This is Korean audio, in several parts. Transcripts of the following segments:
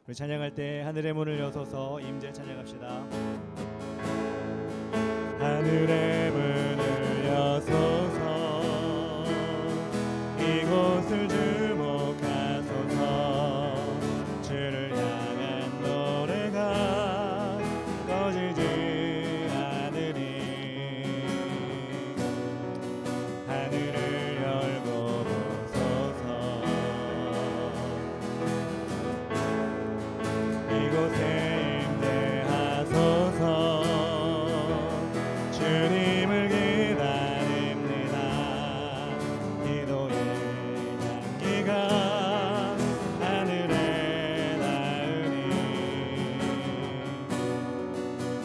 우리 찬양할 때 하늘의 문을 여서서 임재 찬양합시다. 하늘의 문을 여서서 이곳을 주목하소서. 주를 향한 노래가 꺼지지 않으니 하늘을 열고 보소서. 이곳에 임재하소서. 주님을 기다립니다. 기도의 향기가 하늘에 닿으니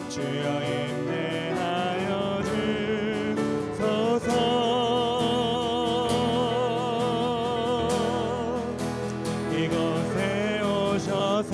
주여 임재하여 주소서. 이곳에 오셔서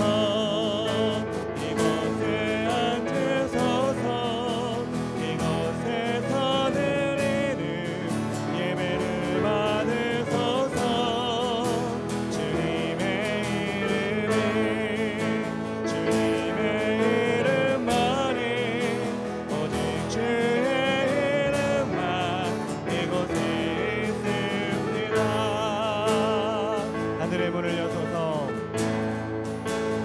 하늘의 문을 여소서.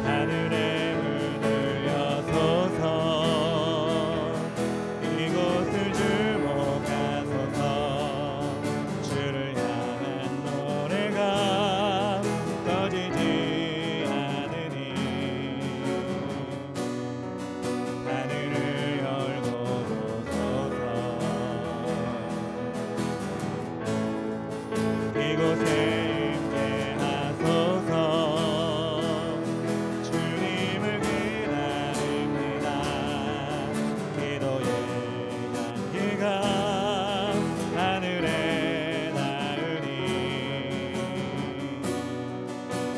하늘의 문을 여소서. 이곳을 주목하소서. 주를 향한 노래가 꺼지지 않으니 하늘을 열고 보소서. 이곳에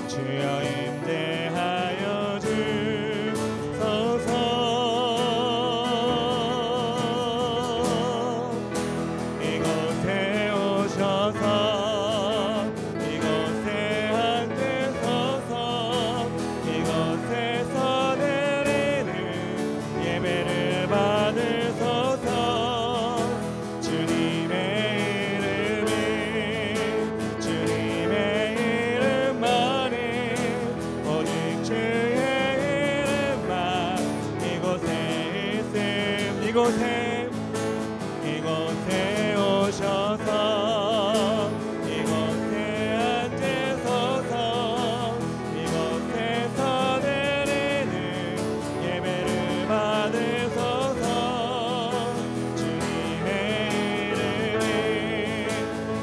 주여 임재하여 주소서. 이곳에 오셔서 이곳에 앉으소서. 이곳에서 드리는 예배를 받으소서. 주님의 이름이 주님의 이름만이 오직 주의 이름만 이곳에 있음. 이곳에 오셔서 이곳에 앉으소서. 이곳에서 드리는 예배를 받으소서. 주님의 이름이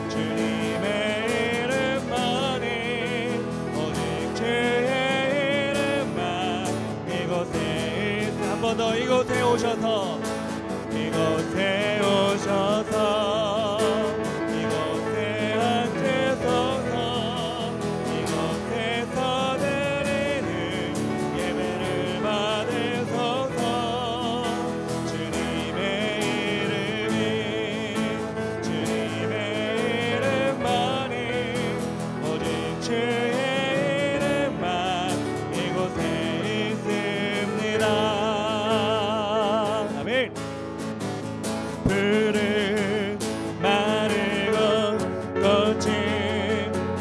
주님의 이름만이 오직 주의 이름만 이곳에 있음. 한 번 더 이곳에 오셔서 이곳에 오셔서 이곳에 앉으소서. 이곳에서 드리는 예배를 받으소서. 주님의 이름이 주님의 이름만이 오직 주의 이름만 이곳에 있습니다. 아멘. 푸른 마르고 꽃이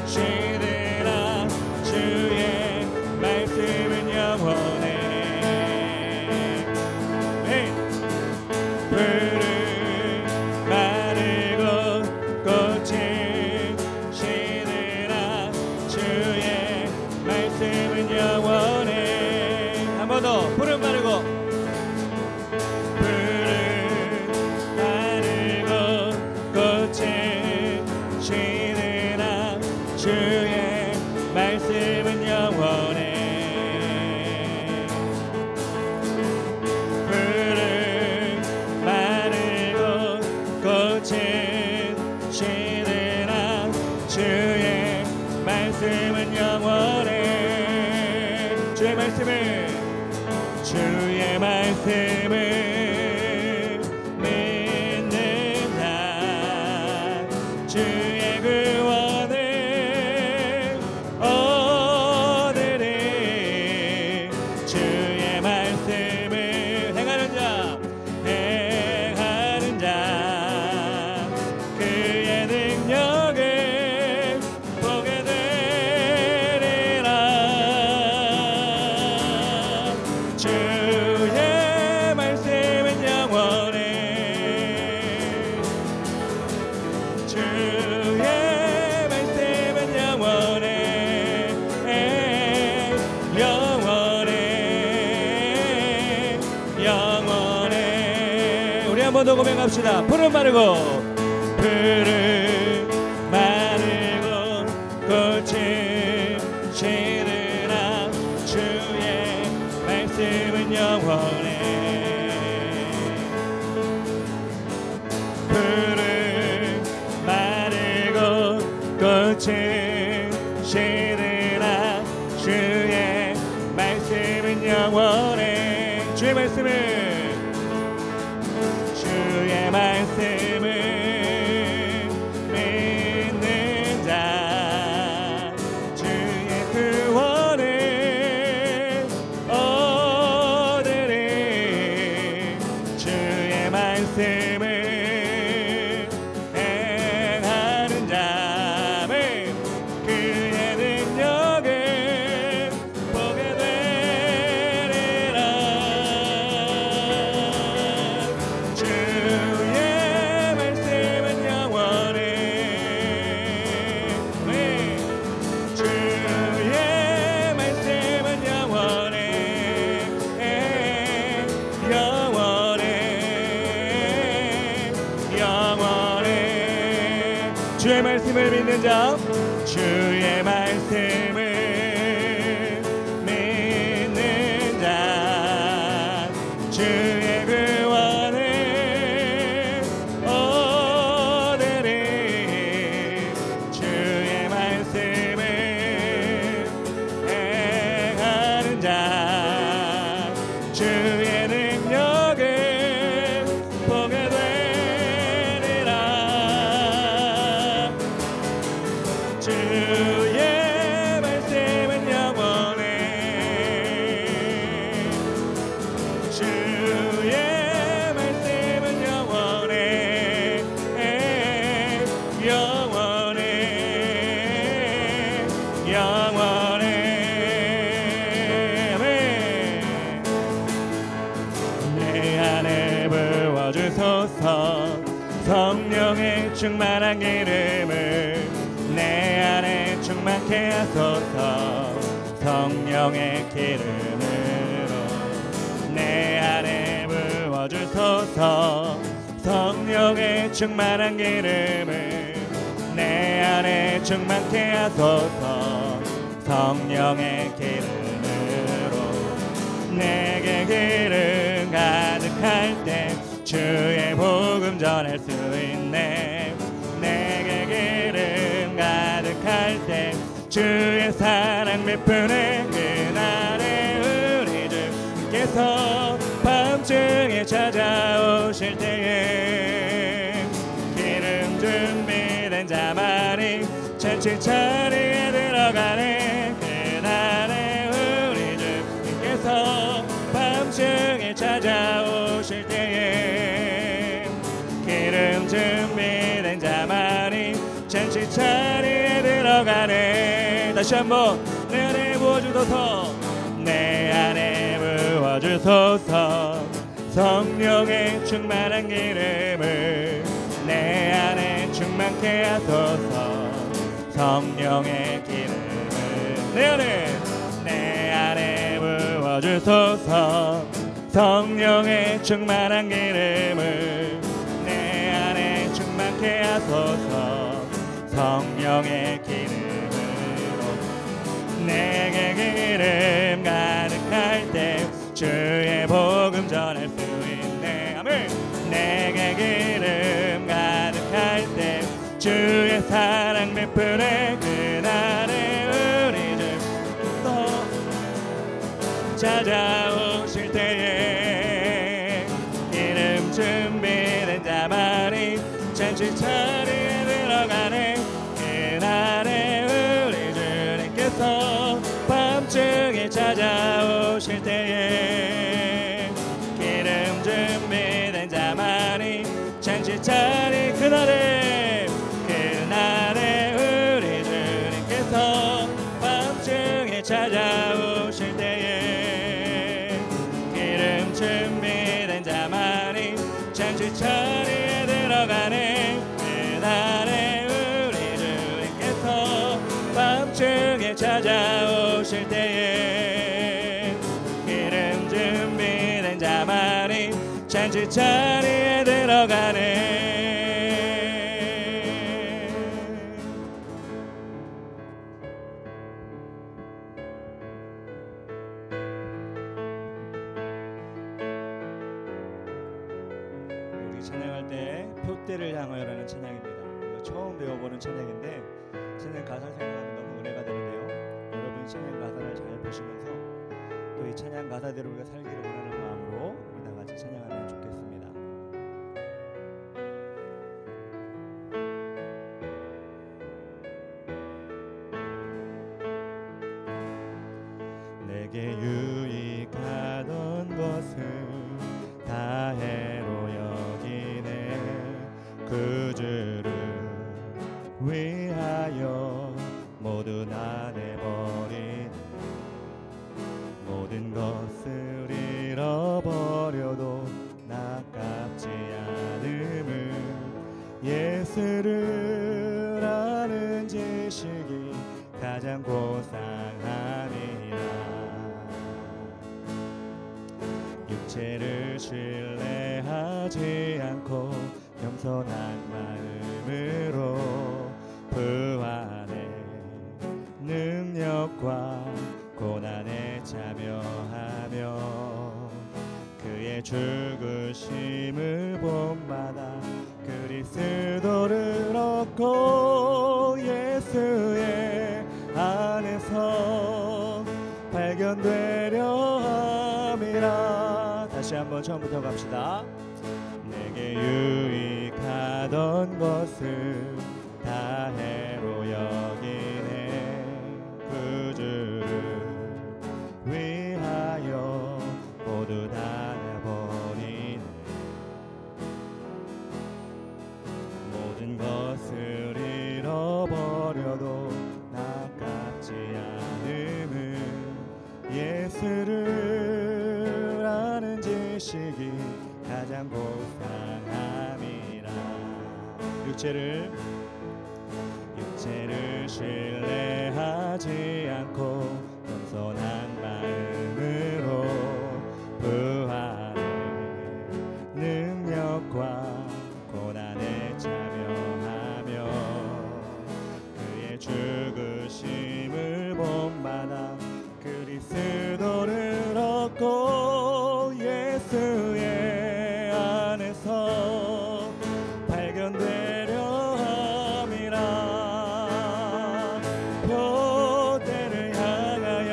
시들어 주의 말씀은 영원해. 푸른 마르고 꽃이 시들어 주의 말씀은 영원해. 한 번 더. 푸른 마르고 주의 말씀은 영원해. 푸른 마르고 꽃은 시들어 주의 말씀은 영원해. 주의 말씀을 믿는 자 주의 구원을 얻으리. 번 더 고백합시다. 푸른 마르고 푸른 마르고 꽃이 시드나 주의 말씀은 영원해. 푸른 마르고 꽃이 시드나 주의 말씀은 영원해. 주의 말씀을 믿는 자 주의 구원을 얻으리. 주의 말씀을 행하는 자 그의 능력을 보게 되리라. 주의 말씀을 믿는 자 주의 말씀을 믿는 자 주의 구원을 얻으리. 주의 말씀을 행하는 자 주의 능력을 보게 되리라. 주의 말씀은 영원해. 주의 말씀은 영원해. 영원해. 영원해. 내 안에 부어주소서. 성령의 충만한 기름을 내 안에 충만케 하소서. 성령의 기름으로 내 안에 부어주소서. 성령의 충만한 기름을 내 안에 충만케 하소서. 성령의 기름으로 내게 기름 가득할 때 주의 복음 전할 수 있네. 내게 기름 가득할 때 주의 사랑 베푸네. 그날에 우리 주께서 밤중에 찾아오실 때에 기름 준비된 자만이 잔치 자리에 들어가네. 그날에 우리 주께서 밤중에 찾아오실 때에 기름 준비된 자만이 잔치 자리에 들어가네. 다시 한번 내 안에 부어주소서. 내 안에 부어주소서. 성령의 충만한 기름을 내 안에 충만케 하소서. 성령의 기름을 내 안에 부어주소서. 성령의 충만한 기름을 내 안에 충만케 하소서. 성령의 기름으로 내게 기름 가득할 때 주의 복음 전할 수 있네. 아멘. 내게 기름 가득할 때 주의 사랑 베푸네. 그날에 우리 주께서 찾아오실 때에 기름 준비된 자만이 잔치 자리에 들어가네. 그날에 우리 주님께서 밤중에 찾아오실 때에 기름 준비된 자만이 잔치 자리. 그날에 우리 주님께서 밤중에 찾아오실 때에 기름 준비된 자만이 잔치 자리에 들어가네. 그날에 우리 주님께서 밤중에 찾아오실 때에 기름 준비된 자만이 잔치 자리에 들어가네. 달려가네. 우리 찬양할 때 표대를 향하여라는 찬양입니다. 이거 처음 배워보는 찬양인데 찬양 가사 생각하면 너무 은혜가 되는데요. 여러분 찬양 가사를 잘 보시면서 또 이 찬양 가사대로 우리가 살기를 원하는 마음으로 우리 다 같이 찬양하면 좋겠습니다. 내게 유익하던 것을 다 해로 여기네. 그 주를 위하여 모두 다 내버린 모든 것을 잃어버려도 아깝지 않음을 예수를 아는 지식이 가장 고상함이라. 육체를 신뢰하지 않고 겸손한 마음으로 부활의 능력과 고난에 참여하며 그의 죽으심을 본받아 그리스도를 얻고 예수의 안에서 발견되려 함이라. 다시 한번 처음부터 갑시다. 내게 유익하던 것을 다 해로 여기네. 그 주를 위하여 모두 다 내버리네. 모든 것을 잃어버려도 아깝지 않음을 예수를 아는 지식이 가장 고상함이라. 육체를 신뢰하지 않고 겸손한 마음으로 부활의 능력과 고난에 참여하며 그의 죽으심을 본받아 그리스도를 얻고 예수의 안에서 발견되려 함이라. 표대를 향하여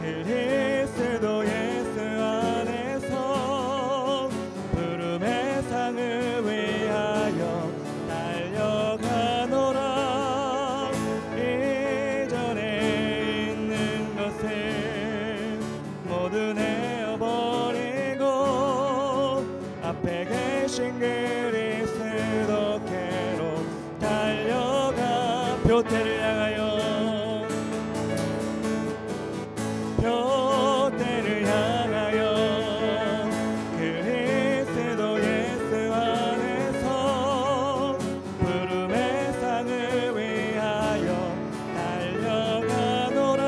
그리스도 예수 안에서 부름의 상을 위하여 달려가노라. 이전에 있는 것을 모두 내어버리고 앞에 계신 그리스도께로 달려가. 표대를 향하여 표대를 향하여 그리스도 예수 안에서 부름의 상을 위하여 달려가노라.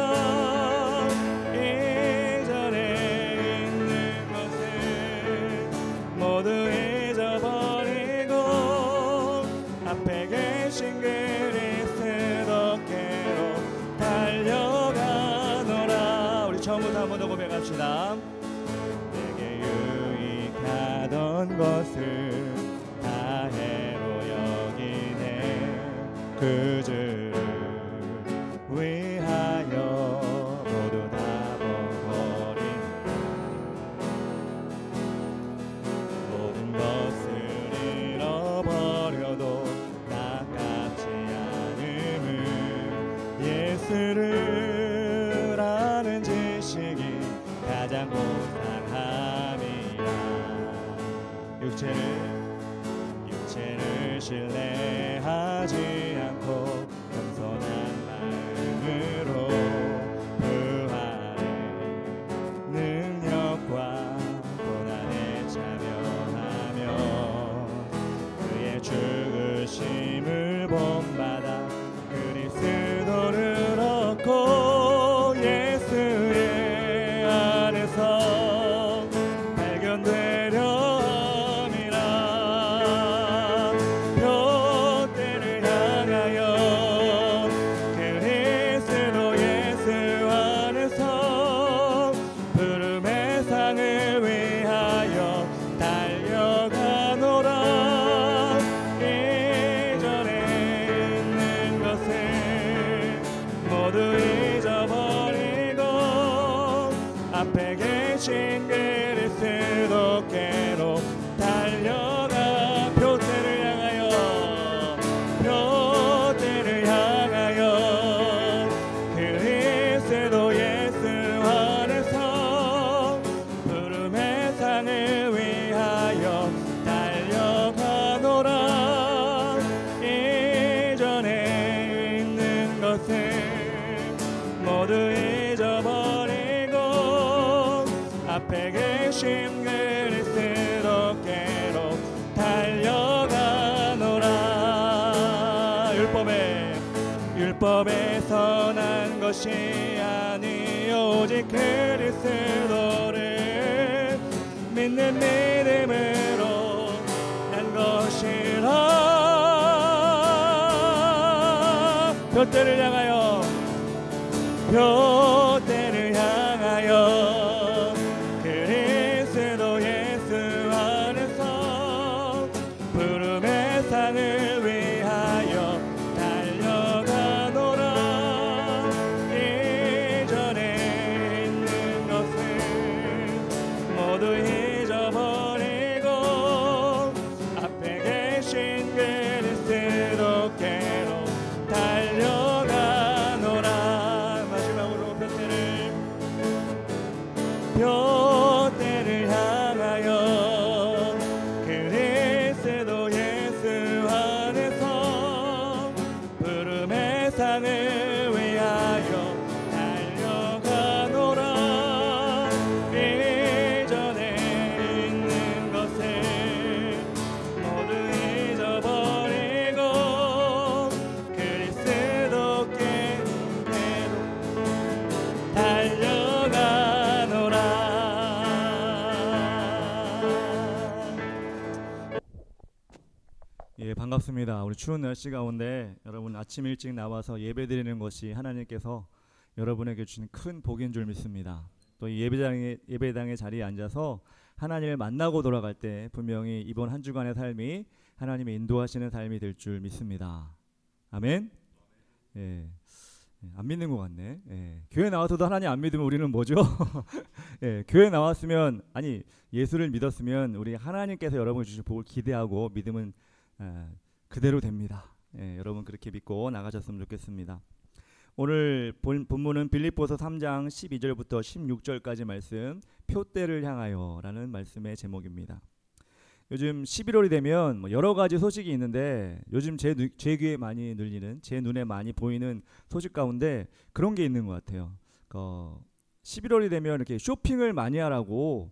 이전에 있는 것을 모두 잊어버리고 앞에 계신 그리스도께로 달려가노라. 우리 처음부터 한 번 더 고백합시다. 내게 유익하던 것을 다 해로 여기네. 그 주를 위하여 모두 다 버린 모든 것을 잃어버려도 아깝지 않음을 예수를 아는 지식이 가장 고상함이라. 육체를 신뢰하지 않고 겸손한 마음으로 부활의 능력과 고난에 참여하며 그의 죽으심을 본받아 그리스도를 얻고 예수의 안에서 발견되려 함이라. 앞에 계신 그리스도께로 달려가 표대를 향하여 표대를 향하여 그리스도 예수 안에서 부름의 상을 위하여 달려가노라. 이전에 있는 것을 모두 잊어버리고 앞에 계신 그리스도께로 달려가노라. 율법에서 난 것이 아니 오직 그리스도를 믿는 믿음으로 난 것이라. 표대를 향하여 표대를 향하여 그리스도 예수 안에서 부름의 상을 위하여 달려가노라. 이전에 있는 것을 모두 잊어버리고 앞에 계신 그리스도께로 달려가노라. 마지막으로 표대를 향하여 그리스도 예수 안에서 부름의 상을 위하여 달려가노라. 이전에 있는 것을 모두 잊어버리고 그리스도께로 달려가노라. 예, 반갑습니다. 우리 추운 날씨 가운데 여러분 아침 일찍 나와서 예배드리는 것이 하나님께서 여러분에게 주신 큰 복인 줄 믿습니다. 또 이 예배당의 자리에 앉아서 하나님을 만나고 돌아갈 때 분명히 이번 한 주간의 삶이 하나님의 인도하시는 삶이 될 줄 믿습니다. 아멘. 예. 안 믿는 것 같네. 예. 교회 나와서도 하나님 안 믿으면 우리는 뭐죠? 예. 교회 나왔으면 아니 예수를 믿었으면 우리 하나님께서 여러분 주신 복을 기대하고 믿음은 그대로 됩니다. 예. 여러분 그렇게 믿고 나가셨으면 좋겠습니다. 오늘 본문은 빌립보서 3장 12절부터 16절까지 말씀 표대를 향하여 라는 말씀의 제목입니다. 요즘 11월이 되면 뭐 여러 가지 소식이 있는데 요즘 제 귀에 많이 들리는 제 눈에 많이 보이는 소식 가운데 그런 게 있는 것 같아요. 11월이 되면 이렇게 쇼핑을 많이 하라고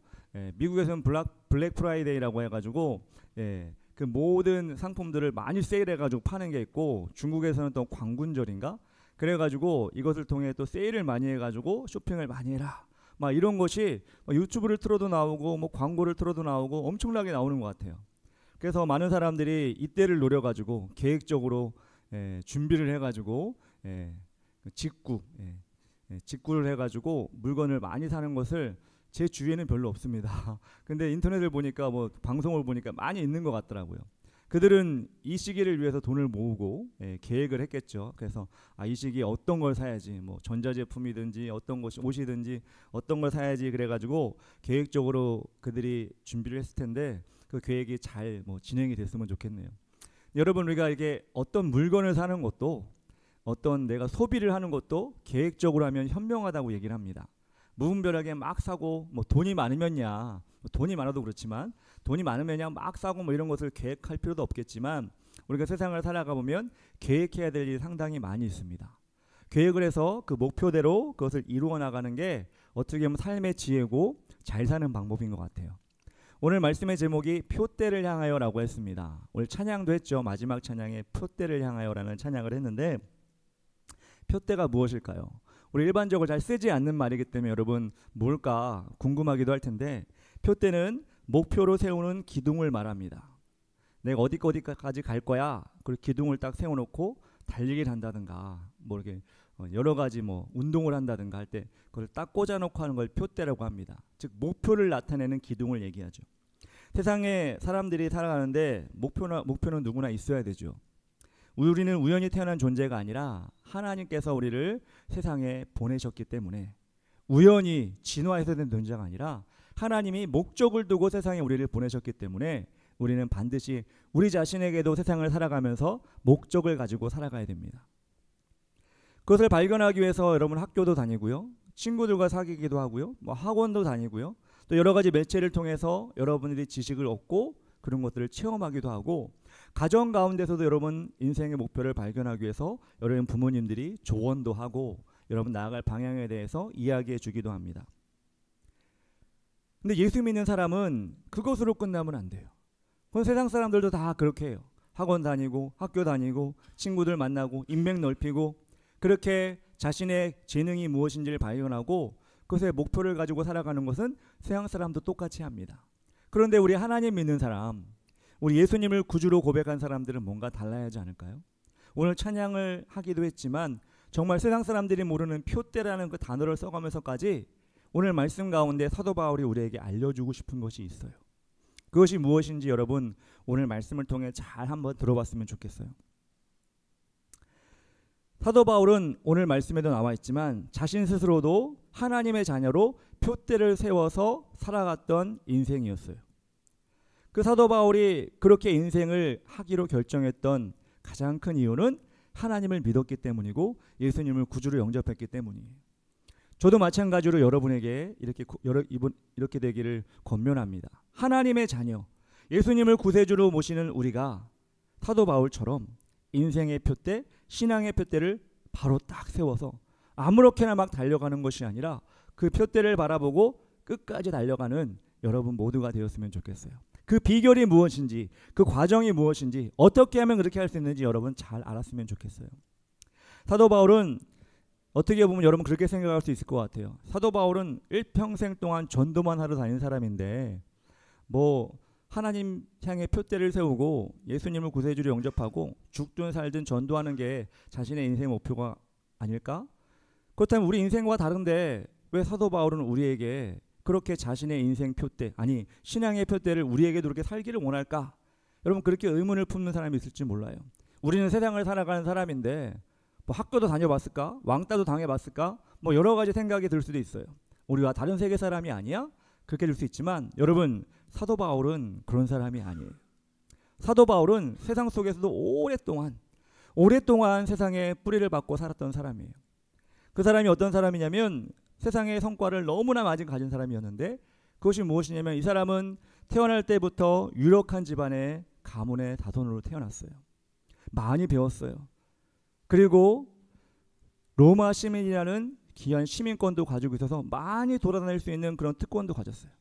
미국에서는 블랙 프라이데이라고 해가지고 그 모든 상품들을 많이 세일해가지고 파는 게 있고 중국에서는 또 광군절인가? 그래가지고 이것을 통해 또 세일을 많이 해가지고 쇼핑을 많이 해라. 막 이런 것이 유튜브를 틀어도 나오고 뭐 광고를 틀어도 나오고 엄청나게 나오는 것 같아요. 그래서 많은 사람들이 이때를 노려가지고 계획적으로 준비를 해가지고 직구를 해가지고 물건을 많이 사는 것을 제 주위에는 별로 없습니다. 근데 인터넷을 보니까 뭐 방송을 보니까 많이 있는 것 같더라고요. 그들은 이 시기를 위해서 돈을 모으고 계획을 했겠죠. 그래서 이 시기에 어떤 걸 사야지, 뭐 전자제품이든지 어떤 것이 옷이든지 어떤 걸 사야지 그래가지고 계획적으로 그들이 준비를 했을 텐데 그 계획이 잘 뭐 진행이 됐으면 좋겠네요. 여러분 우리가 이게 어떤 물건을 사는 것도 어떤 내가 소비를 하는 것도 계획적으로 하면 현명하다고 얘기를 합니다. 무분별하게 막 사고 뭐 돈이 많으면야 돈이 많아도 그렇지만 돈이 많으면야 막 사고 뭐 이런 것을 계획할 필요도 없겠지만 우리가 세상을 살아가 보면 계획해야 될 일이 상당히 많이 있습니다. 계획을 해서 그 목표대로 그것을 이루어 나가는 게 어떻게 보면 삶의 지혜고 잘 사는 방법인 것 같아요. 오늘 말씀의 제목이 표대를 향하여라고 했습니다. 오늘 찬양도 했죠. 마지막 찬양에 표대를 향하여라는 찬양을 했는데 표대가 무엇일까요? 우리 일반적으로 잘 쓰지 않는 말이기 때문에 여러분 뭘까 궁금하기도 할 텐데 표대는 목표로 세우는 기둥을 말합니다. 내가 어디까지 갈 거야. 그리고 기둥을 딱 세워놓고 달리기를 한다든가 뭐 이렇게 여러 가지 뭐 운동을 한다든가 할 때 그걸 딱 꽂아놓고 하는 걸 표대라고 합니다. 즉 목표를 나타내는 기둥을 얘기하죠. 세상에 사람들이 살아가는데 목표는 누구나 있어야 되죠. 우리는 우연히 태어난 존재가 아니라 하나님께서 우리를 세상에 보내셨기 때문에 우연히 진화해서 된 존재가 아니라 하나님이 목적을 두고 세상에 우리를 보내셨기 때문에 우리는 반드시 우리 자신에게도 세상을 살아가면서 목적을 가지고 살아가야 됩니다. 그것을 발견하기 위해서 여러분 학교도 다니고요, 친구들과 사귀기도 하고요, 학원도 다니고요, 또 여러 가지 매체를 통해서 여러분들이 지식을 얻고 그런 것들을 체험하기도 하고, 가정 가운데서도 여러분 인생의 목표를 발견하기 위해서 여러분 부모님들이 조언도 하고 여러분 나아갈 방향에 대해서 이야기해 주기도 합니다. 근데 예수 믿는 사람은 그것으로 끝나면 안 돼요. 그건 세상 사람들도 다 그렇게 해요. 학원 다니고 학교 다니고 친구들 만나고 인맥 넓히고 그렇게 자신의 재능이 무엇인지를 발견하고 그것의 목표를 가지고 살아가는 것은 세상 사람도 똑같이 합니다. 그런데 우리 하나님 믿는 사람, 우리 예수님을 구주로 고백한 사람들은 뭔가 달라야 하지 않을까요? 오늘 찬양을 하기도 했지만 정말 세상 사람들이 모르는 표대라는 그 단어를 써가면서까지 오늘 말씀 가운데 사도 바울이 우리에게 알려주고 싶은 것이 있어요. 그것이 무엇인지 여러분 오늘 말씀을 통해 잘 한번 들어봤으면 좋겠어요. 사도 바울은 오늘 말씀에도 나와 있지만 자신 스스로도 하나님의 자녀로 표대를 세워서 살아갔던 인생이었어요. 그 사도 바울이 그렇게 인생을 하기로 결정했던 가장 큰 이유는 하나님을 믿었기 때문이고 예수님을 구주로 영접했기 때문이에요. 저도 마찬가지로 여러분에게 이렇게 되기를 권면합니다. 하나님의 자녀, 예수님을 구세주로 모시는 우리가 사도 바울처럼 인생의 표대, 신앙의 표대를 바로 딱 세워서 아무렇게나 막 달려가는 것이 아니라 그 표대를 바라보고 끝까지 달려가는 여러분 모두가 되었으면 좋겠어요. 그 비결이 무엇인지, 그 과정이 무엇인지, 어떻게 하면 그렇게 할 수 있는지 여러분 잘 알았으면 좋겠어요. 사도 바울은 어떻게 보면 여러분 그렇게 생각할 수 있을 것 같아요. 사도 바울은 일평생 동안 전도만 하러 다닌 사람인데 하나님 향해 표대를 세우고 예수님을 구세주로 영접하고 죽든 살든 전도하는 게 자신의 인생 목표가 아닐까? 그렇다면 우리 인생과 다른데 왜 사도 바울은 우리에게 그렇게 자신의 인생 표대, 아니 신앙의 표대를 우리에게도 그렇게 살기를 원할까? 여러분 그렇게 의문을 품는 사람이 있을지 몰라요. 우리는 세상을 살아가는 사람인데 학교도 다녀봤을까? 왕따도 당해봤을까? 여러 가지 생각이 들 수도 있어요. 우리와 다른 세계 사람이 아니야? 그렇게 될 수 있지만 여러분 사도 바울은 그런 사람이 아니에요. 사도 바울은 세상 속에서도 오랫동안 세상에 뿌리를 받고 살았던 사람이에요. 그 사람이 어떤 사람이냐면 세상의 성과를 너무나 많이 가진 사람이었는데 그것이 무엇이냐면 이 사람은 태어날 때부터 유력한 집안의 가문의 자손으로 태어났어요. 많이 배웠어요. 그리고 로마 시민이라는 귀한 시민권도 가지고 있어서 많이 돌아다닐 수 있는 그런 특권도 가졌어요.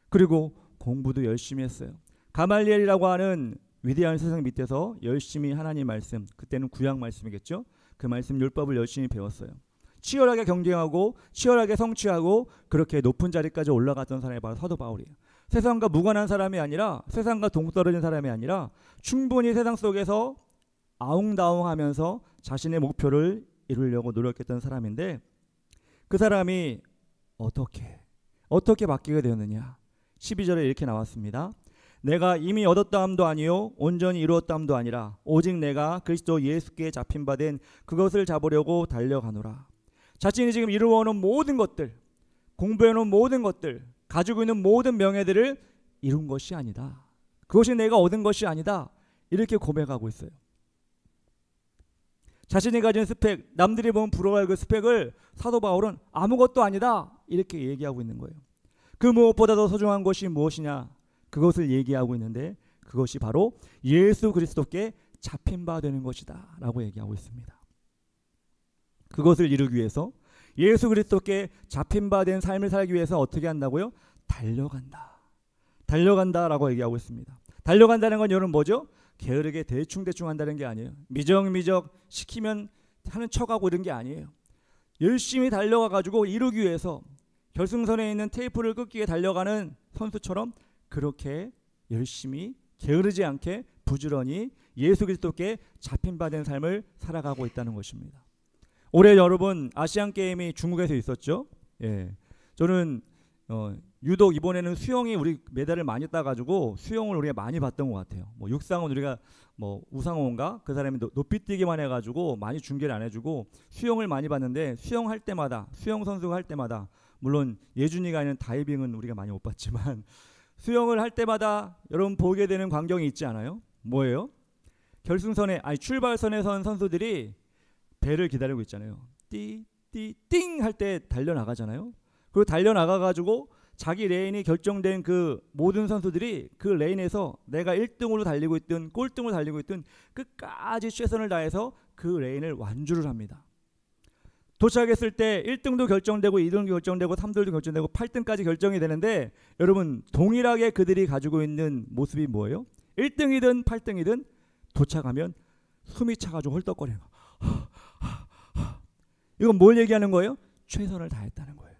그리고 공부도 열심히 했어요. 가말리엘이라고 하는 위대한 스승 밑에서 열심히 하나님 말씀, 그때는 구약 말씀이겠죠. 그 말씀 율법을 열심히 배웠어요. 치열하게 경쟁하고 치열하게 성취하고 그렇게 높은 자리까지 올라갔던 사람이 바로 사도 바울이에요. 세상과 무관한 사람이 아니라, 세상과 동떨어진 사람이 아니라 충분히 세상 속에서 아웅다웅하면서 자신의 목표를 이루려고 노력했던 사람인데 그 사람이 어떻게 바뀌게 되었느냐. 12절에 이렇게 나왔습니다. 내가 이미 얻었다함도 아니요 온전히 이루었다함도 아니라 오직 내가 그리스도 예수께 잡힌 바 된 그것을 잡으려고 달려가노라. 자신이 지금 이루어놓은 모든 것들, 공부해놓은 모든 것들, 가지고 있는 모든 명예들을 이룬 것이 아니다. 그것이 내가 얻은 것이 아니다. 이렇게 고백하고 있어요. 자신이 가진 스펙, 남들이 보면 부러워할 그 스펙을 사도 바울은 아무것도 아니다. 이렇게 얘기하고 있는 거예요. 그 무엇보다 더 소중한 것이 무엇이냐? 그것을 얘기하고 있는데 그것이 바로 예수 그리스도께 잡힌 바 되는 것이다 라고 얘기하고 있습니다. 그것을 이루기 위해서 예수 그리스도께 잡힌 바 된 삶을 살기 위해서 어떻게 한다고요? 달려간다라고 얘기하고 있습니다. 달려간다는 건 여러분 뭐죠? 게으르게 대충 한다는 게 아니에요. 미적미적 시키면 하는 척하고 이런 게 아니에요. 열심히 달려가가지고 이루기 위해서 결승선에 있는 테이프를 끊기게 달려가는 선수처럼 그렇게 열심히 게으르지 않게 부지런히 예수 그리스도께 잡힌 바 된 삶을 살아가고 있다는 것입니다. 올해 여러분 아시안게임이 중국에서 있었죠. 저는 유독 이번에는 수영이 우리 메달을 많이 따가지고 수영을 우리가 많이 봤던 것 같아요. 육상은 우리가 우상호인가 그 사람이 높이뛰기만 해가지고 많이 중계를 안 해주고 수영을 많이 봤는데 수영 선수가 할 때마다 물론 예준이가 아닌 다이빙은 우리가 많이 못 봤지만 수영을 할 때마다 여러분 보게 되는 광경이 있지 않아요? 뭐예요? 결승선에 출발선에 선 선수들이 배를 기다리고 있잖아요. 띵 할 때 달려나가잖아요. 그리고 달려나가가지고 자기 레인이 결정된 그 모든 선수들이 그 레인에서 내가 1등으로 달리고 있든 꼴등으로 달리고 있든 끝까지 최선을 다해서 그 레인을 완주를 합니다. 도착했을 때 1등도 결정되고 2등도 결정되고 3등도 결정되고 8등까지 결정이 되는데 여러분 동일하게 그들이 가지고 있는 모습이 뭐예요? 1등이든 8등이든 도착하면 숨이 차가지고 헐떡거리는 거. 이건 뭘 얘기하는 거예요? 최선을 다했다는 거예요.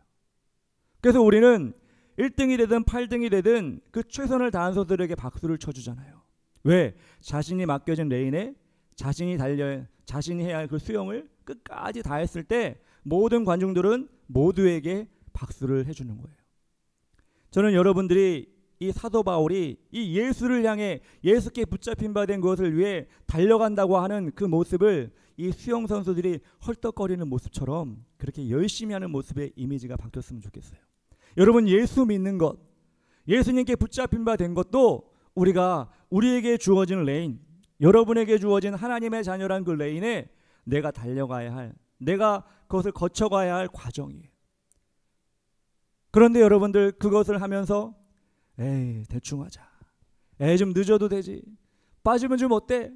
그래서 우리는 1등이 되든 8등이 되든 그 최선을 다한 선수들에게 박수를 쳐주잖아요. 왜? 자신이 맡겨진 레인에 자신이 해야 할 그 수영을 끝까지 다했을 때 모든 관중들은 모두에게 박수를 해주는 거예요. 저는 여러분들이 이 사도 바울이 이 예수를 향해 예수께 붙잡힌 바 된 것을 위해 달려간다고 하는 그 모습을 이 수영 선수들이 헐떡거리는 모습처럼 그렇게 열심히 하는 모습의 이미지가 바뀌었으면 좋겠어요. 여러분 예수 믿는 것, 예수님께 붙잡힌 바 된 것도 우리에게 주어진 레인, 여러분에게 주어진 하나님의 자녀란 그 레인에 내가 달려가야 할, 내가 그것을 거쳐가야 할 과정이에요. 그런데 여러분들 그것을 하면서 에이 대충 하자, 에이 좀 늦어도 되지, 빠지면 좀 어때?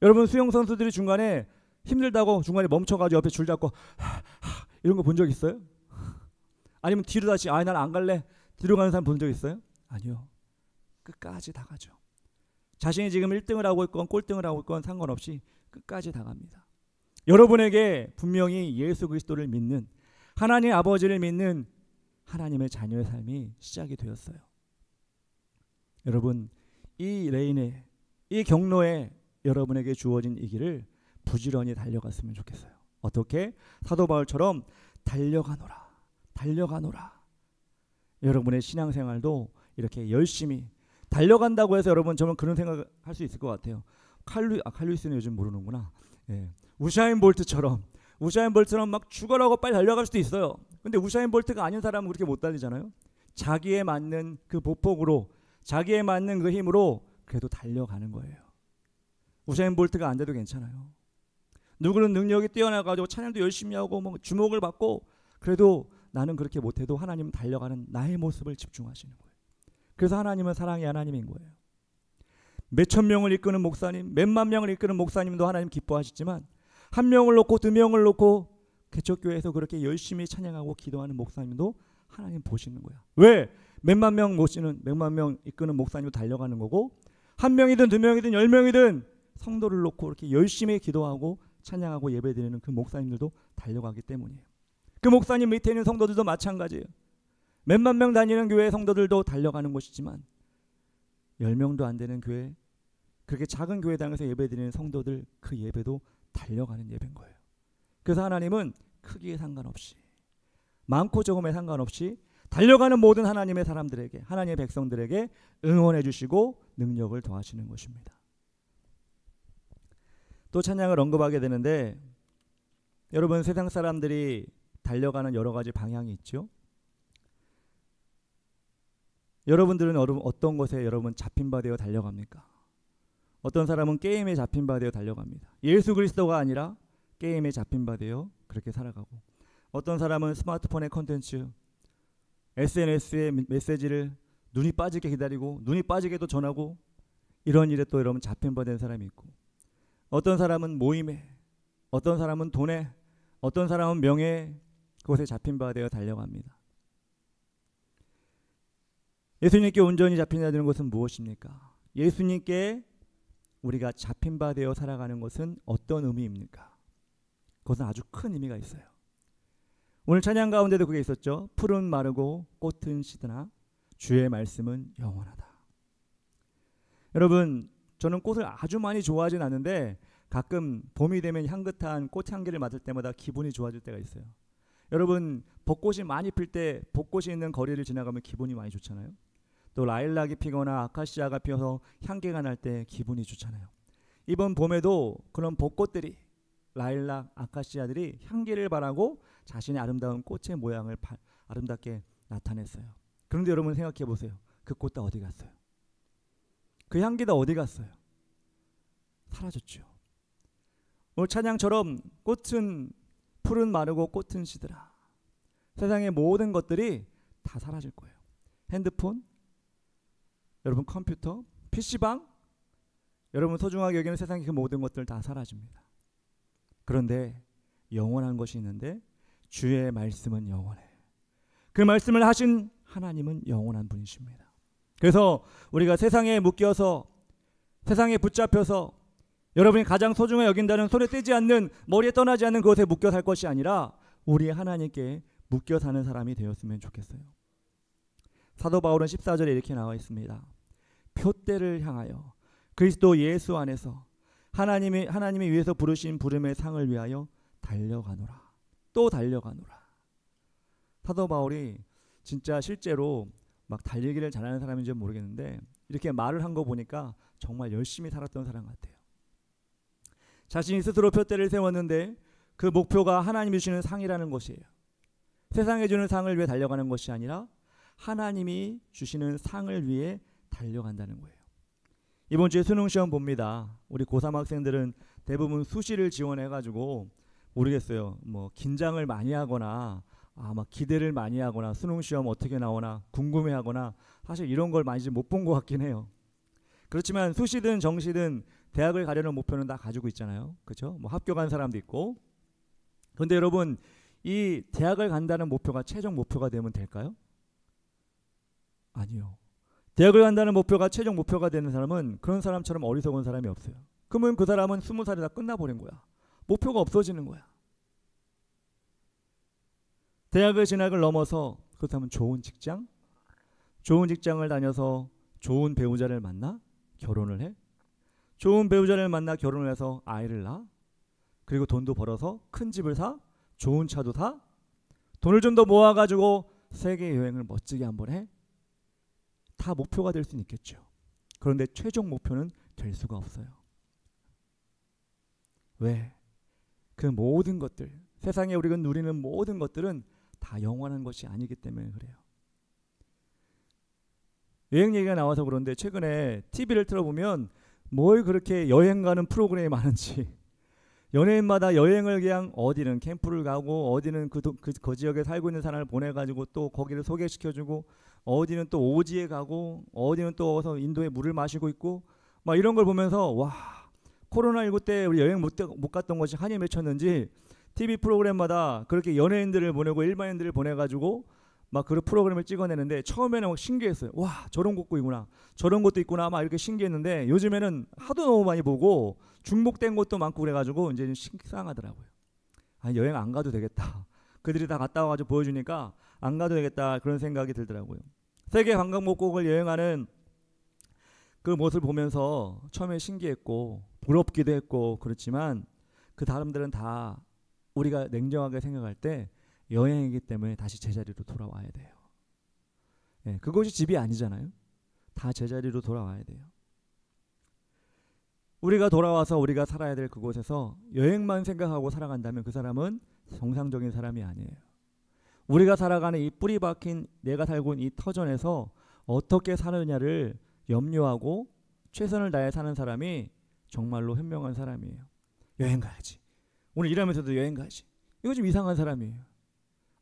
여러분 수영 선수들이 중간에 힘들다고 중간에 멈춰가지고 옆에 줄 잡고 이런 거 본 적 있어요? 아니면 뒤로 다시 난 안 갈래 뒤로 가는 사람 본 적 있어요? 아니요. 끝까지 다 가죠. 자신이 지금 1등을 하고 있건 꼴등을 하고 있건 상관없이 끝까지 다 갑니다. 여러분에게 분명히 예수 그리스도를 믿는, 하나님 아버지를 믿는 하나님의 자녀의 삶이 시작이 되었어요. 여러분 이 레인에, 이 경로에 여러분에게 주어진 이 길을 부지런히 달려갔으면 좋겠어요. 어떻게? 사도 바울처럼 달려가노라. 여러분의 신앙생활도 이렇게 열심히 달려간다고 해서 여러분 저는 그런 생각을 할 수 있을 것 같아요. 칼루이스는 요즘 모르는구나. 예. 우사인 볼트처럼 막 죽어라고 빨리 달려갈 수도 있어요. 근데 우사인 볼트가 아닌 사람은 그렇게 못 달리잖아요. 자기에 맞는 그 보폭으로, 자기에 맞는 그 힘으로 그래도 달려가는 거예요. 우사인 볼트가 안 돼도 괜찮아요. 누구는 능력이 뛰어나가지고 찬양도 열심히 하고 뭐 주목을 받고, 그래도 나는 그렇게 못해도 하나님은 달려가는 나의 모습을 집중하시는 거예요. 그래서 하나님은 사랑의 하나님인 거예요. 몇천 명을 이끄는 목사님, 몇만 명을 이끄는 목사님도 하나님 기뻐하시지만 한 명을 놓고 두 명을 놓고 개척교회에서 그렇게 열심히 찬양하고 기도하는 목사님도 하나님 보시는 거야. 왜? 몇만 명 이끄는 목사님도 달려가는 거고, 한 명이든 두 명이든 10명이든 성도를 놓고 이렇게 열심히 기도하고 찬양하고 예배드리는 그 목사님들도 달려가기 때문이에요. 그 목사님 밑에 있는 성도들도 마찬가지예요. 몇만 명 다니는 교회 성도들도 달려가는 것이지만 10명도 안 되는 교회, 그렇게 작은 교회당에서 예배드리는 성도들, 그 예배도 달려가는 예배인 거예요. 그래서 하나님은 크기에 상관없이, 많고 적음에 상관없이 달려가는 모든 하나님의 사람들에게, 하나님의 백성들에게 응원해 주시고 능력을 더하시는 것입니다. 또 찬양을 언급하게 되는데, 여러분 세상 사람들이 달려가는 여러 가지 방향이 있죠. 여러분들은 어떤 것에 여러분 잡힌 바 되어 달려갑니까? 어떤 사람은 게임에 잡힌 바 되어 달려갑니다. 예수 그리스도가 아니라 게임에 잡힌 바 되어 그렇게 살아가고, 어떤 사람은 스마트폰의 컨텐츠, SNS의 메시지를 눈이 빠지게 기다리고 눈이 빠지게도 전하고, 이런 일에 또 여러분 잡힌 바 된 사람이 있고, 어떤 사람은 모임에, 어떤 사람은 돈에, 어떤 사람은 명예에, 그것에 잡힌 바 되어 달려갑니다. 예수님께 온전히 잡히냐 되는 것은 무엇입니까? 예수님께 우리가 잡힌 바 되어 살아가는 것은 어떤 의미입니까? 그것은 아주 큰 의미가 있어요. 오늘 찬양 가운데도 그게 있었죠. 풀은 마르고 꽃은 시드나 주의 말씀은 영원하다. 여러분 저는 꽃을 아주 많이 좋아하진 않는데 가끔 봄이 되면 향긋한 꽃향기를 맡을 때마다 기분이 좋아질 때가 있어요. 여러분 벚꽃이 많이 필 때 벚꽃이 있는 거리를 지나가면 기분이 많이 좋잖아요. 또 라일락이 피거나 아카시아가 피어서 향기가 날 때 기분이 좋잖아요. 이번 봄에도 그런 벚꽃들이, 라일락, 아카시아들이 향기를 바라고 자신의 아름다운 꽃의 모양을 아름답게 나타냈어요. 그런데 여러분 생각해 보세요. 그 꽃 다 어디 갔어요? 그 향기 다 어디 갔어요? 사라졌죠. 오늘 찬양처럼 꽃은 풀은 마르고 꽃은 시들아. 세상의 모든 것들이 다 사라질 거예요. 핸드폰, 여러분 컴퓨터, PC방, 여러분 소중하게 여기는 세상의 그 모든 것들 다 사라집니다. 그런데 영원한 것이 있는데 주의 말씀은 영원해. 그 말씀을 하신 하나님은 영원한 분이십니다. 그래서 우리가 세상에 묶여서 세상에 붙잡혀서 여러분이 가장 소중하게 여긴다는 손에 떼지 않는 머리에 떠나지 않는 그것에 묶여 살 것이 아니라 우리 하나님께 묶여 사는 사람이 되었으면 좋겠어요. 사도 바울은 14절에 이렇게 나와 있습니다. 표대를 향하여 그리스도 예수 안에서 하나님이 위해서 부르신 부름의 상을 위하여 달려가노라. 또 달려가노라. 사도 바울이 진짜 실제로 막 달리기를 잘하는 사람인지 모르겠는데 이렇게 말을 한 거 보니까 정말 열심히 살았던 사람 같아요. 자신이 스스로 표대를 세웠는데 그 목표가 하나님이 주시는 상이라는 것이에요. 세상에 주는 상을 위해 달려가는 것이 아니라 하나님이 주시는 상을 위해 달려간다는 거예요. 이번 주에 수능 시험 봅니다. 우리 고3 학생들은 대부분 수시를 지원해가지고 모르겠어요. 뭐 긴장을 많이 하거나 막 기대를 많이 하거나 수능 시험 어떻게 나오나 궁금해하거나 사실 이런 걸 많이 못 본 것 같긴 해요. 그렇지만 수시든 정시든 대학을 가려는 목표는 다 가지고 있잖아요. 그렇죠? 뭐 합격한 사람도 있고. 그런데 여러분 이 대학을 간다는 목표가 최종 목표가 되면 될까요? 아니요. 대학을 간다는 목표가 최종 목표가 되는 사람은 그런 사람처럼 어리석은 사람이 없어요. 그러면 그 사람은 20살에 다 끝나버린 거야. 목표가 없어지는 거야. 대학의 진학을 넘어서 그렇다면 좋은 직장을 다녀서 좋은 배우자를 만나 결혼을 해. 좋은 배우자를 만나 결혼을 해서 아이를 낳아. 그리고 돈도 벌어서 큰 집을 사. 좋은 차도 사. 돈을 좀 더 모아가지고 세계 여행을 멋지게 한번 해. 다 목표가 될 수는 있겠죠. 그런데 최종 목표는 될 수가 없어요. 왜? 그 모든 것들, 세상에 우리가 누리는 모든 것들은 다 영원한 것이 아니기 때문에 그래요. 여행 얘기가 나와서 그런데 최근에 TV를 틀어보면 뭘 그렇게 여행 가는 프로그램이 많은지 연예인마다 여행을 그냥 어디는 캠프를 가고 어디는 그 지역에 살고 있는 사람을 보내가지고 또 거기를 소개시켜주고 어디는 또 오지에 가고 어디는 또 어서 인도에 물을 마시고 있고 막 이런 걸 보면서 와 코로나19 때 우리 여행 못 갔던 것이 한이 맺혔는지 TV 프로그램마다 그렇게 연예인들을 보내고 일반인들을 보내가지고 막 그런 프로그램을 찍어내는데 처음에는 막 신기했어요. 와 저런 곳도 있구나 저런 것도 있구나 막 이렇게 신기했는데 요즘에는 하도 너무 많이 보고 중복된 것도 많고 그래가지고 이제 식상하더라고요. 아 여행 안 가도 되겠다. 그들이 다 갔다 와가지고 보여주니까 안 가도 되겠다 그런 생각이 들더라고요. 세계 관광목국을 여행하는 그 모습을 보면서 처음에 신기했고 부럽기도 했고 그렇지만 그 사람들은 다 우리가 냉정하게 생각할 때 여행이기 때문에 다시 제자리로 돌아와야 돼요. 예, 그것이 집이 아니잖아요. 다 제자리로 돌아와야 돼요. 우리가 돌아와서 우리가 살아야 될 그곳에서 여행만 생각하고 살아간다면 그 사람은 정상적인 사람이 아니에요. 우리가 살아가는 이 뿌리 박힌 내가 살고 있는 이 터전에서 어떻게 사느냐를 염려하고 최선을 다해 사는 사람이 정말로 현명한 사람이에요. 여행 가야지. 오늘 일하면서도 여행 가야지. 이거 좀 이상한 사람이에요.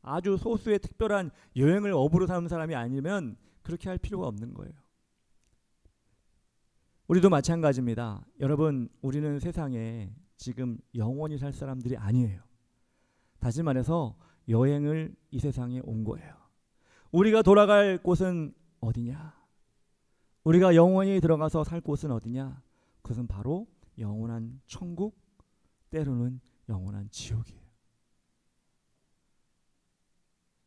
아주 소수의 특별한 여행을 업으로 삼는 사람이 아니면 그렇게 할 필요가 없는 거예요. 우리도 마찬가지입니다. 여러분 우리는 세상에 지금 영원히 살 사람들이 아니에요. 다시 말해서 여행을 이 세상에 온 거예요. 우리가 돌아갈 곳은 어디냐? 우리가 영원히 들어가서 살 곳은 어디냐? 그것은 바로 영원한 천국, 때로는 영원한 지옥이에요.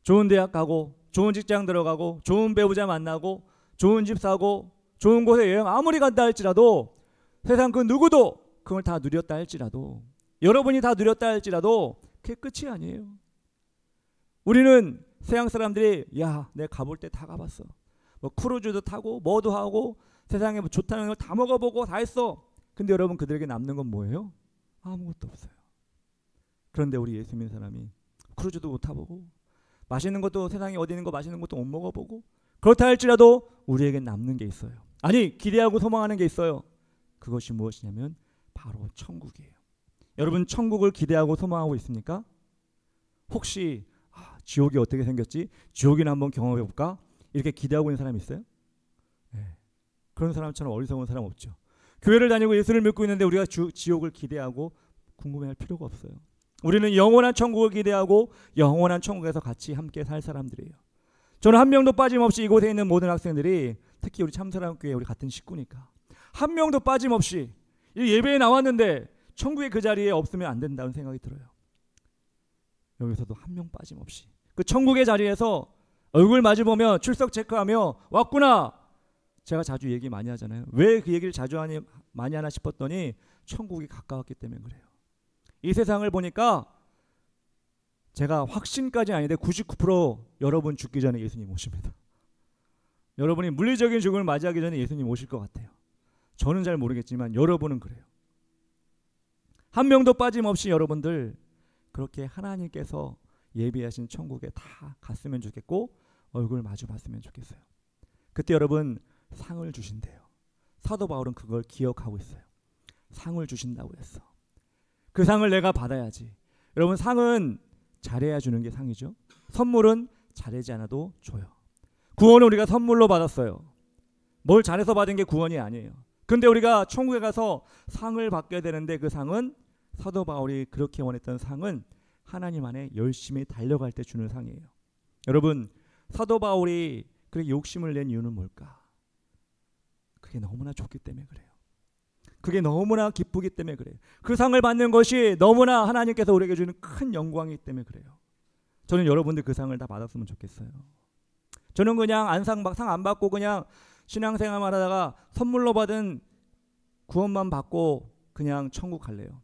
좋은 대학 가고 좋은 직장 들어가고 좋은 배우자 만나고 좋은 집 사고 좋은 곳에 여행 아무리 간다 할지라도 세상 그 누구도 그걸 다 누렸다 할지라도 여러분이 다 누렸다 할지라도 그게 끝이 아니에요. 우리는 서양 사람들이 야 내가 가볼 때 다 가봤어. 뭐 크루즈도 타고 뭐도 하고 세상에 뭐 좋다는 걸 다 먹어보고 다 했어. 근데 여러분 그들에게 남는 건 뭐예요? 아무것도 없어요. 그런데 우리 예수 믿는 사람이 크루즈도 못 타보고 맛있는 것도 세상에 어디 있는 거 맛있는 것도 못 먹어보고 그렇다 할지라도 우리에게 남는 게 있어요. 아니 기대하고 소망하는 게 있어요. 그것이 무엇이냐면 바로 천국이에요. 여러분 천국을 기대하고 소망하고 있습니까? 혹시 지옥이 어떻게 생겼지? 지옥이나 한번 경험해 볼까? 이렇게 기대하고 있는 사람이 있어요? 네. 그런 사람처럼 어리석은 사람 없죠. 교회를 다니고 예수를 믿고 있는데 우리가 지옥을 기대하고 궁금해할 필요가 없어요. 우리는 영원한 천국을 기대하고 영원한 천국에서 같이 함께 살 사람들이에요. 저는 한 명도 빠짐없이 이곳에 있는 모든 학생들이 특히 우리 참사랑교회 우리 같은 식구니까 한 명도 빠짐없이 예배에 나왔는데 천국의 그 자리에 없으면 안 된다는 생각이 들어요. 여기서도 한 명 빠짐없이 그 천국의 자리에서 얼굴 마주보며 출석 체크하며 왔구나. 제가 자주 얘기 많이 하잖아요. 왜 그 얘기를 자주 많이 하나 싶었더니 천국이 가까웠기 때문에 그래요. 이 세상을 보니까 제가 확신까지 아닌데 99% 여러분 죽기 전에 예수님 오십니다. 여러분이 물리적인 죽음을 맞이하기 전에 예수님 오실 것 같아요. 저는 잘 모르겠지만 여러분은 그래요. 한 명도 빠짐없이 여러분들 그렇게 하나님께서 예비하신 천국에 다 갔으면 좋겠고 얼굴 마주 봤으면 좋겠어요. 그때 여러분 상을 주신대요. 사도 바울은 그걸 기억하고 있어요. 상을 주신다고 했어. 그 상을 내가 받아야지. 여러분 상은 잘해야 주는 게 상이죠. 선물은 잘하지 않아도 줘요. 구원은 우리가 선물로 받았어요. 뭘 잘해서 받은 게 구원이 아니에요. 근데 우리가 천국에 가서 상을 받게 되는데 그 상은 사도 바울이 그렇게 원했던 상은 하나님 안에 열심히 달려갈 때 주는 상이에요. 여러분 사도 바울이 그렇게 욕심을 낸 이유는 뭘까? 그게 너무나 좋기 때문에 그래요. 그게 너무나 기쁘기 때문에 그래요. 그 상을 받는 것이 너무나 하나님께서 우리에게 주는 큰 영광이기 때문에 그래요. 저는 여러분들 그 상을 다 받았으면 좋겠어요. 저는 그냥 상 안 받고 그냥 신앙생활만 하다가 선물로 받은 구원만 받고 그냥 천국 갈래요.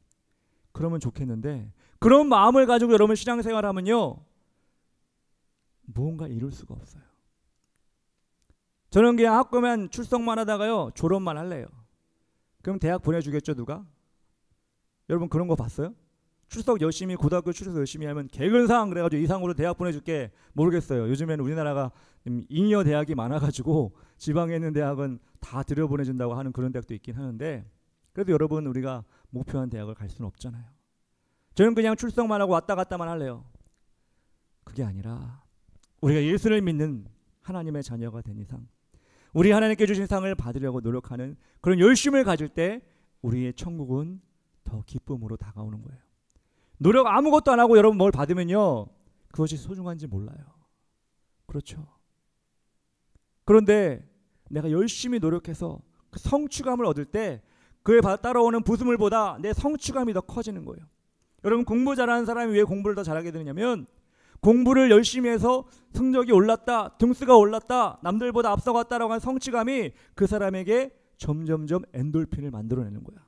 그러면 좋겠는데 그런 마음을 가지고 여러분 신앙생활하면요 무언가 이룰 수가 없어요. 저는 그냥 학교만 출석만 하다가요 졸업만 할래요. 그럼 대학 보내주겠죠 누가? 여러분 그런 거 봤어요? 출석 열심히 고등학교 출석 열심히 하면 개근상 그래가지고 이상으로 대학 보내줄게. 모르겠어요. 요즘에는 우리나라가 잉여 대학이 많아가지고 지방에 있는 대학은 다 들여보내준다고 하는 그런 대학도 있긴 하는데 그래도 여러분 우리가 목표한 대학을 갈 수는 없잖아요. 저는 그냥 출석만 하고 왔다 갔다만 할래요. 그게 아니라 우리가 예수를 믿는 하나님의 자녀가 된 이상 우리 하나님께 주신 상을 받으려고 노력하는 그런 열심을 가질 때 우리의 천국은 더 기쁨으로 다가오는 거예요. 노력 아무것도 안 하고 여러분 뭘 받으면요 그것이 소중한지 몰라요. 그렇죠. 그런데 내가 열심히 노력해서 그 성취감을 얻을 때 그에 따라오는 부수물보다 내 성취감이 더 커지는 거예요. 여러분 공부 잘하는 사람이 왜 공부를 더 잘하게 되느냐면 공부를 열심히 해서 성적이 올랐다, 등수가 올랐다, 남들보다 앞서갔다라고 하는 성취감이 그 사람에게 점점점 엔돌핀을 만들어내는 거야.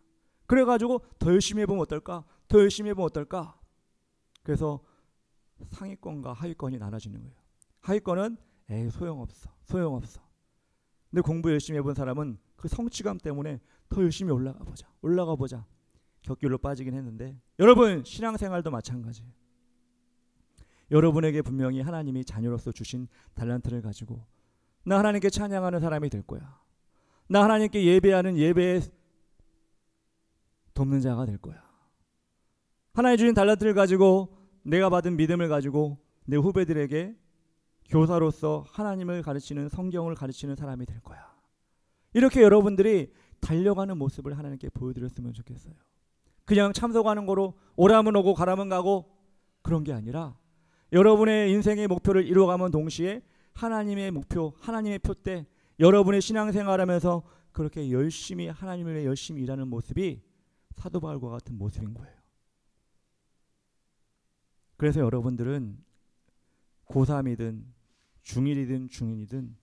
그래가지고 더 열심히 해보면 어떨까? 더 열심히 해보면 어떨까? 그래서 상위권과 하위권이 나눠지는 거예요. 하위권은 에이 소용없어. 근데 공부 열심히 해본 사람은 그 성취감 때문에 더 열심히 올라가 보자. 격길로 빠지긴 했는데 여러분 신앙생활도 마찬가지예요. 여러분에게 분명히 하나님이 자녀로서 주신 달란트를 가지고 나 하나님께 찬양하는 사람이 될 거야. 나 하나님께 예배하는 예배에 돕는 자가 될 거야. 하나님 주신 달란트를 가지고 내가 받은 믿음을 가지고 내 후배들에게 교사로서 하나님을 가르치는 성경을 가르치는 사람이 될 거야. 이렇게 여러분들이 달려가는 모습을 하나님께 보여드렸으면 좋겠어요. 그냥 참석하는 거로 오라면 오고 가라면 가고 그런 게 아니라 여러분의 인생의 목표를 이루어가면 동시에 하나님의 목표, 하나님의 표대 여러분의 신앙생활하면서 그렇게 열심히 하나님을 위해 열심히 일하는 모습이 사도 바울과 같은 모습인 거예요. 그래서 여러분들은 고3이든 중1이든 중2이든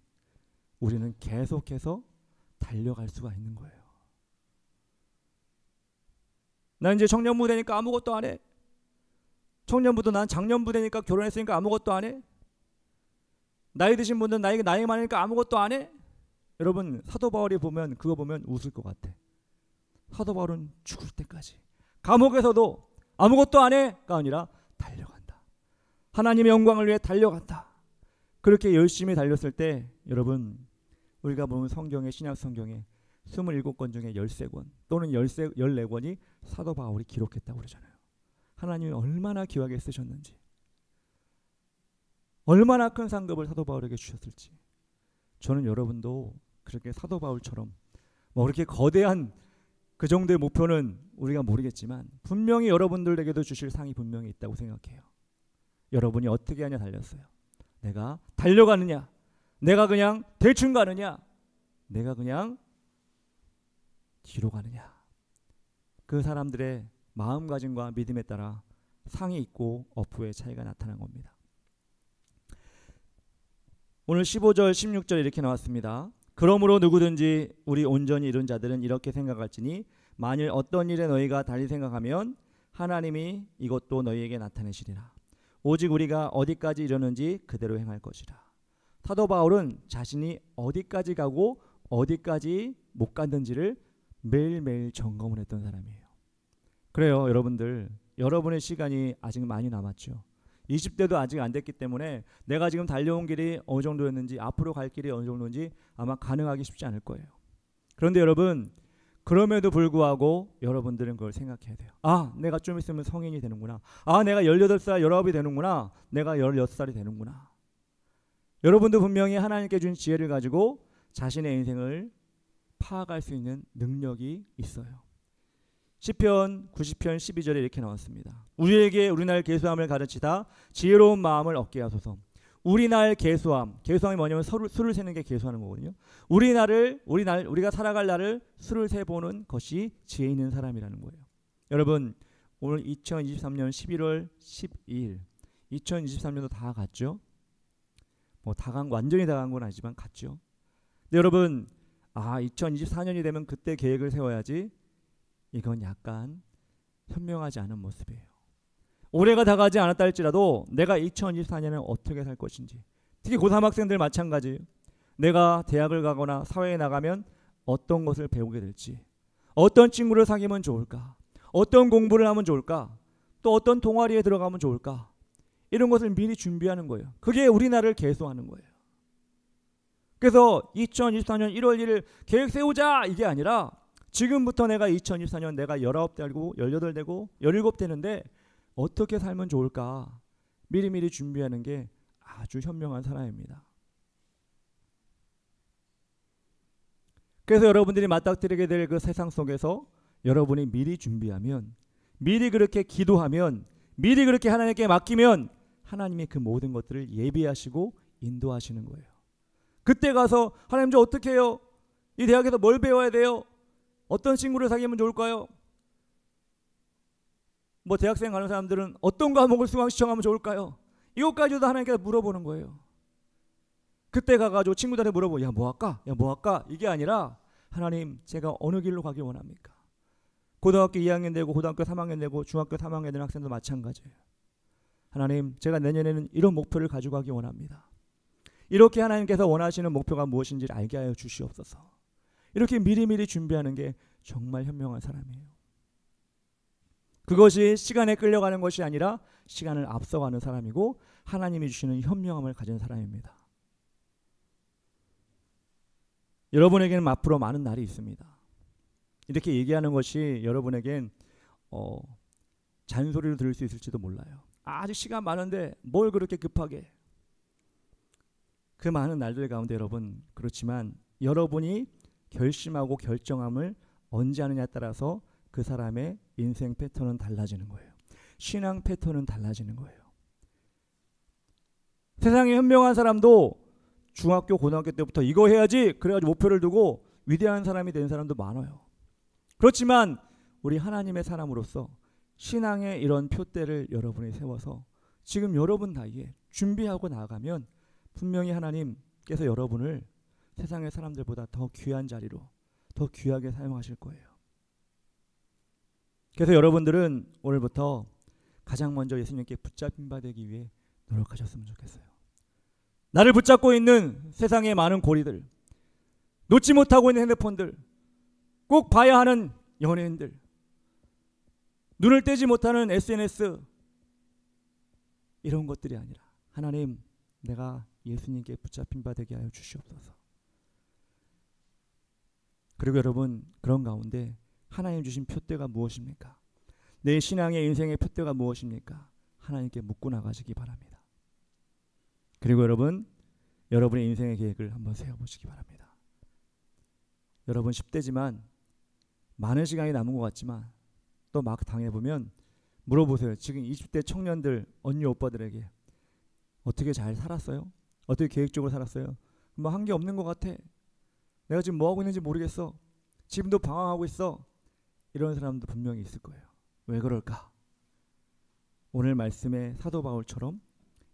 우리는 계속해서 달려갈 수가 있는 거예요. 난 이제 청년부 되니까 아무것도 안 해. 청년부도 난 장년부 되니까 결혼했으니까 아무것도 안 해. 나이 드신 분들은 나이 많으니까 아무것도 안 해. 여러분 사도 바울이 보면 그거 보면 웃을 것 같아. 사도 바울은 죽을 때까지 감옥에서도 아무것도 안 해가 아니라 달려간다. 하나님의 영광을 위해 달려간다. 그렇게 열심히 달렸을 때 여러분, 우리가 보는 성경의 신약 성경에 27권 중에 13권 또는 14권이 사도 바울이 기록했다고 그러잖아요. 하나님이 얼마나 귀하게 쓰셨는지, 얼마나 큰 상급을 사도 바울에게 주셨을지. 저는 여러분도 그렇게 사도 바울처럼 뭐 그렇게 거대한 그 정도의 목표는 우리가 모르겠지만 분명히 여러분들에게도 주실 상이 분명히 있다고 생각해요. 여러분이 어떻게 하냐 달렸어요. 내가 달려가느냐, 내가 그냥 대충 가느냐, 내가 그냥 뒤로 가느냐. 그 사람들의 마음가짐과 믿음에 따라 상이 있고 어프의 차이가 나타난 겁니다. 오늘 15절 16절 이렇게 나왔습니다. 그러므로 누구든지 우리 온전히 이룬 자들은 이렇게 생각할지니 만일 어떤 일에 너희가 달리 생각하면 하나님이 이것도 너희에게 나타내시리라. 오직 우리가 어디까지 이르는지 그대로 행할 것이라. 사도 바울은 자신이 어디까지 가고 어디까지 못 갔는지를 매일매일 점검을 했던 사람이에요. 그래요, 여러분들. 여러분의 시간이 아직 많이 남았죠. 20대도 아직 안 됐기 때문에 내가 지금 달려온 길이 어느 정도였는지, 앞으로 갈 길이 어느 정도인지 아마 가능하기 쉽지 않을 거예요. 그런데 여러분, 그럼에도 불구하고 여러분들은 그걸 생각해야 돼요. 아, 내가 좀 있으면 성인이 되는구나. 아, 내가 18살, 19이 되는구나. 내가 16살이 되는구나. 여러분도 분명히 하나님께 준 지혜를 가지고 자신의 인생을 파악할 수 있는 능력이 있어요. 시편 90편 12절에 이렇게 나왔습니다. 우리에게 우리날 계수함을 가르치다 지혜로운 마음을 얻게 하소서. 우리날 계수함, 계수함이 뭐냐면 수를 세는 게 계수하는 거거든요. 우리가 살아갈 날을 수를 세보는 것이 지혜 있는 사람이라는 거예요. 여러분, 오늘 2023년 11월 12일 2023년도 다 갔죠. 뭐 완전히 다 간 건 아니지만 갔죠. 근데 여러분, 2024년이 되면 그때 계획을 세워야지. 이건 약간 현명하지 않은 모습이에요. 올해가 다 가지 않았다 할지라도 내가 2024년에 어떻게 살 것인지, 특히 고3 학생들 마찬가지예요. 내가 대학을 가거나 사회에 나가면 어떤 것을 배우게 될지, 어떤 친구를 사귀면 좋을까, 어떤 공부를 하면 좋을까, 또 어떤 동아리에 들어가면 좋을까, 이런 것을 미리 준비하는 거예요. 그게 우리 나라를 계수하는 거예요. 그래서 2024년 1월 1일 계획 세우자, 이게 아니라 지금부터 내가 2024년 내가 19되고 18되고 17되는데 어떻게 살면 좋을까 미리미리 준비하는 게 아주 현명한 사람입니다. 그래서 여러분들이 맞닥뜨리게 될 그 세상 속에서 여러분이 미리 준비하면, 미리 그렇게 기도하면, 미리 그렇게 하나님께 맡기면 하나님이 그 모든 것들을 예비하시고 인도하시는 거예요. 그때 가서 하나님 저 어떻게 해요? 이 대학에서 뭘 배워야 돼요? 어떤 친구를 사귀면 좋을까요? 뭐 대학생 가는 사람들은 어떤 과목을 시청하면 좋을까요? 이것까지도 하나님께 물어보는 거예요. 그때 가가지고 친구들한테 물어보고 야 뭐 할까? 이게 아니라 하나님 제가 어느 길로 가기 원합니까? 고등학교 2학년 되고 고등학교 3학년 되고 중학교 3학년 되는 학생도 마찬가지예요. 하나님 제가 내년에는 이런 목표를 가지고 가기 원합니다. 이렇게 하나님께서 원하시는 목표가 무엇인지를 알게 하여 주시옵소서. 이렇게 미리미리 준비하는 게 정말 현명한 사람이에요. 그것이 시간에 끌려가는 것이 아니라 시간을 앞서가는 사람이고 하나님이 주시는 현명함을 가진 사람입니다. 여러분에게는 앞으로 많은 날이 있습니다. 이렇게 얘기하는 것이 여러분에겐 잔소리로 들을 수 있을지도 몰라요. 아직 시간 많은데 뭘 그렇게 급하게. 그 많은 날들 가운데 여러분, 그렇지만 여러분이 결심하고 결정함을 언제 하느냐에 따라서 그 사람의 인생 패턴은 달라지는 거예요. 신앙 패턴은 달라지는 거예요. 세상에 현명한 사람도 중학교, 고등학교 때부터 이거 해야지 그래가지고 목표를 두고 위대한 사람이 된 사람도 많아요. 그렇지만 우리 하나님의 사람으로서 신앙의 이런 표대를 여러분이 세워서 지금 여러분 나이에 준비하고 나아가면 분명히 하나님께서 여러분을 세상의 사람들보다 더 귀한 자리로 더 귀하게 사용하실 거예요. 그래서 여러분들은 오늘부터 가장 먼저 예수님께 붙잡힌 바 되기 위해 노력하셨으면 좋겠어요. 나를 붙잡고 있는 세상의 많은 고리들, 놓지 못하고 있는 핸드폰들, 꼭 봐야 하는 연예인들, 눈을 떼지 못하는 SNS, 이런 것들이 아니라 하나님, 내가 예수님께 붙잡힌 바 되게 하여 주시옵소서. 그리고 여러분, 그런 가운데 하나님 주신 표대가 무엇입니까? 내 신앙의 인생의 표대가 무엇입니까? 하나님께 묻고 나가시기 바랍니다. 그리고 여러분, 여러분의 인생의 계획을 한번 세워보시기 바랍니다. 여러분 10대지만 많은 시간이 남은 것 같지만 또 막 당해보면 물어보세요. 지금 20대 청년들, 언니 오빠들에게 어떻게 잘 살았어요? 어떻게 계획적으로 살았어요? 뭐 한 게 없는 것 같아. 내가 지금 뭐 하고 있는지 모르겠어. 지금도 방황하고 있어. 이런 사람도 분명히 있을 거예요. 왜 그럴까? 오늘 말씀의 사도 바울처럼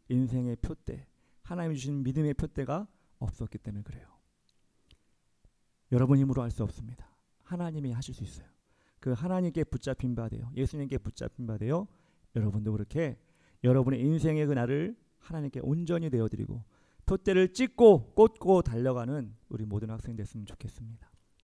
인생의 표대, 하나님이 주신 믿음의 표대가 없었기 때문에 그래요. 여러분 힘으로 할 수 없습니다. 하나님이 하실 수 있어요. 그 하나님께 붙잡힌 바 되어, 예수님께 붙잡힌 바 되어 여러분도 그렇게 여러분의 인생의 그 날을 하나님께 온전히 내어드리고 표대를 찍고 꽂고 달려가는 우리 모든 학생 됐으면 좋겠습니다.